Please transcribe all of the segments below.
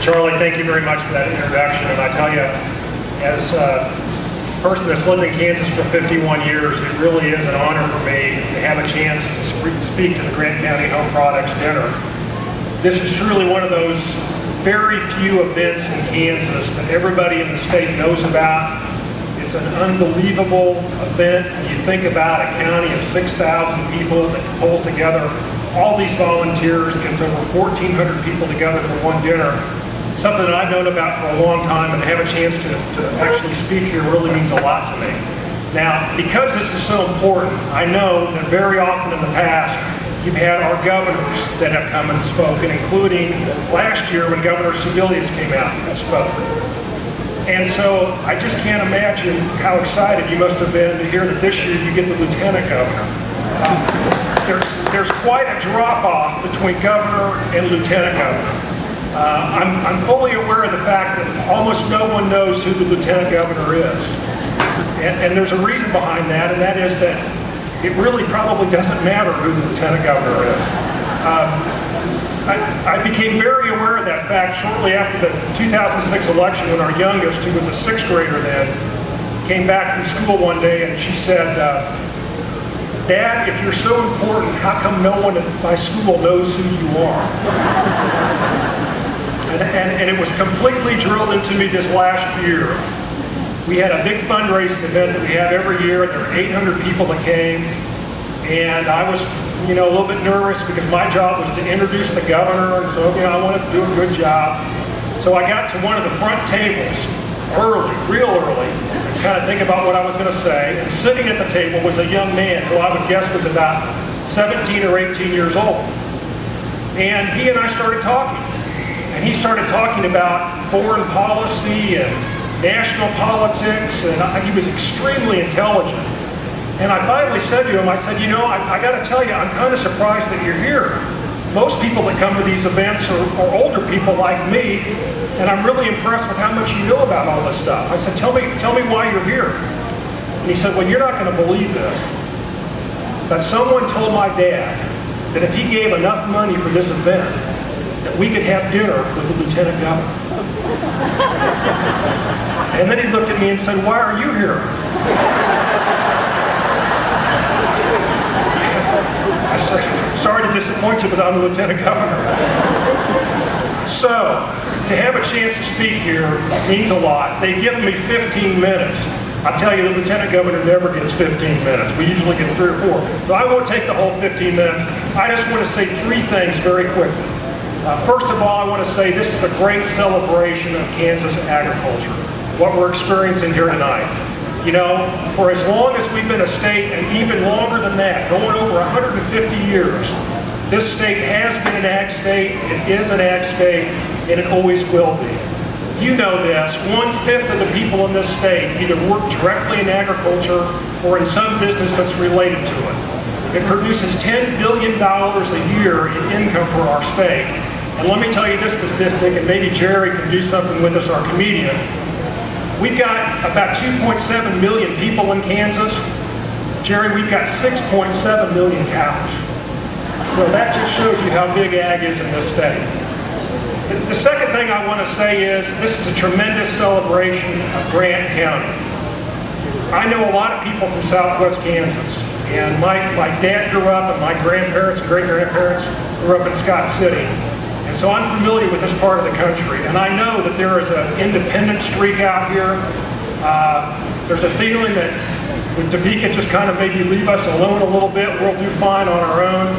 Charlie, thank you very much for that introduction. And I tell you, as a person that's lived in Kansas for 51 years, it really is an honor for me to have a chance to speak to the Grant County Home Products Dinner. This is truly one of those very few events in Kansas that everybody in the state knows about. It's an unbelievable event. When you think about a county of 6,000 people that pulls together all these volunteers, gets over 1,400 people together for one dinner. Something that I've known about for a long time, and to have a chance to actually speak here really means a lot to me. Now, because this is so important, I know that very often in the past, you've had our governors that have come and spoken, including last year when Governor Sebelius came out and spoke. And so I just can't imagine how excited you must have been to hear that this year you get the lieutenant governor. There's quite a drop-off between governor and lieutenant governor. I'm fully aware of the fact that almost no one knows who the lieutenant governor is. And there's a reason behind that, and that is that it really probably doesn't matter who the lieutenant governor is. I became very aware of that fact shortly after the 2006 election when our youngest, who was a sixth grader then, came back from school one day and she said, "Dad, if you're so important, how come no one at my school knows who you are?" And it was completely drilled into me this last year. We had a big fundraising event that we have every year. There were 800 people that came, and I was, a little bit nervous because my job was to introduce the governor, and so, I wanted to do a good job. So I got to one of the front tables early, real early, and kind of think about what I was going to say. And sitting at the table was a young man who I would guess was about 17 or 18 years old. And he and I started talking. And he started talking about foreign policy and national politics, and he was extremely intelligent. And I finally said to him, I said, I got to tell you, I'm kind of surprised that you're here. Most people that come to these events are older people like me, and I'm really impressed with how much you know about all this stuff. I said, tell me why you're here. And he said, well, you're not going to believe this, but someone told my dad that if he gave enough money for this event, that we could have dinner with the lieutenant governor. And then he looked at me and said, why are you here? I said, sorry to disappoint you, but I'm the lieutenant governor. So, to have a chance to speak here means a lot. They've given me 15 minutes. I tell you, the lieutenant governor never gets 15 minutes. We usually get 3 or 4. So I won't take the whole 15 minutes. I just want to say 3 things very quickly. First of all, I want to say this is a great celebration of Kansas agriculture, what we're experiencing here tonight. For as long as we've been a state, and even longer than that, going over 150 years, this state has been an ag state, it is an ag state, and it always will be. You know this, 1/5 of the people in this state either work directly in agriculture or in some business that's related to it. It produces $10 billion a year in income for our state. And let me tell you this statistic, and maybe Jerry can do something with us, our comedian. We've got about 2.7 million people in Kansas. Jerry, we've got 6.7 million cows. So that just shows you how big ag is in this state. The second thing I want to say is this is a tremendous celebration of Grant County. I know a lot of people from southwest Kansas, and my dad grew up, and my grandparents and great-grandparents grew up in Scott City. And so I'm familiar with this part of the country, and I know that there is an independent streak out here. There's a feeling that when Topeka just kind of maybe leave us alone a little bit, we'll do fine on our own.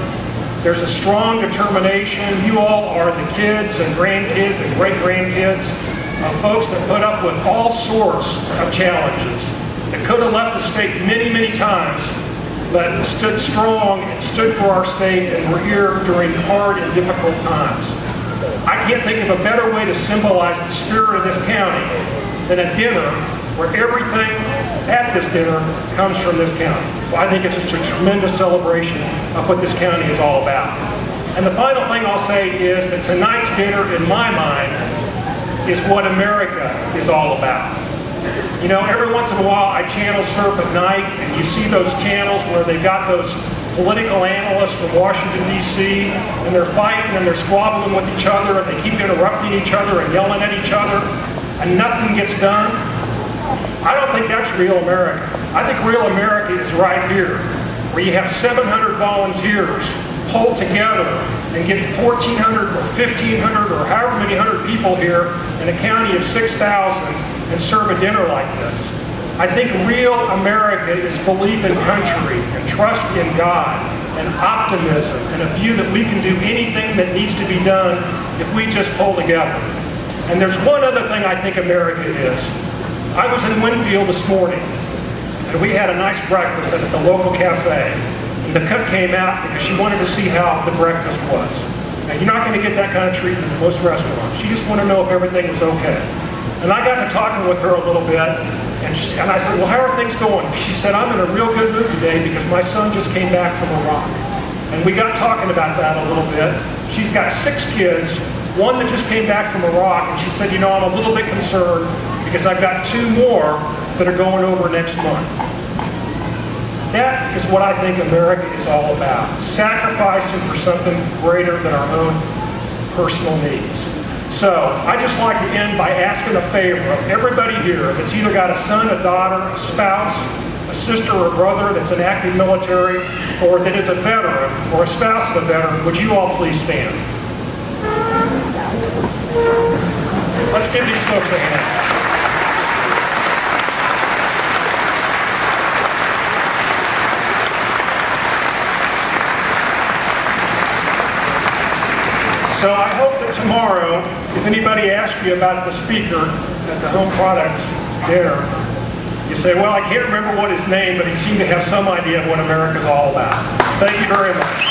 There's a strong determination. You all are the kids and grandkids and great-grandkids of folks that put up with all sorts of challenges that could have left the state many, many times, but stood strong and stood for our state, and we're here during hard and difficult times. I can't think of a better way to symbolize the spirit of this county than a dinner where everything at this dinner comes from this county. So I think it's just a tremendous celebration of what this county is all about. And the final thing I'll say is that tonight's dinner, in my mind, is what America is all about. You know, every once in a while I channel surf at night, and you see those channels where they've got those political analysts from Washington, D.C., and they're fighting and they're squabbling with each other, and they keep interrupting each other and yelling at each other, and nothing gets done. I don't think that's real America. I think real America is right here, where you have 700 volunteers pull together and get 1,400 or 1,500 or however many hundred people here in a county of 6,000 and serve a dinner like this. I think real America is belief in country and trust in God and optimism and a view that we can do anything that needs to be done if we just pull together. And there's one other thing I think America is. I was in Winfield this morning, and we had a nice breakfast at the local cafe. And the cook came out because she wanted to see how the breakfast was. Now, you're not going to get that kind of treatment in most restaurants. She just wanted to know if everything was okay. And I got to talking with her a little bit, and I said, well, how are things going? She said, I'm in a real good mood today because my son just came back from Iraq. And we got talking about that a little bit. She's got 6 kids, one that just came back from Iraq, and she said, you know, I'm a little bit concerned because I've got 2 more that are going over next month. That is what I think America is all about, sacrificing for something greater than our own personal needs. So I just like to end by asking a favor of everybody here that's either got a son, a daughter, a spouse, a sister or a brother that's in active military, or that is a veteran or a spouse of a veteran. Would you all please stand? Let's give these folks a hand. So I hope that tomorrow, if anybody asks you about the speaker at the Home Products dinner, you say, well, I can't remember what his name, but he seemed to have some idea of what America's all about. Thank you very much.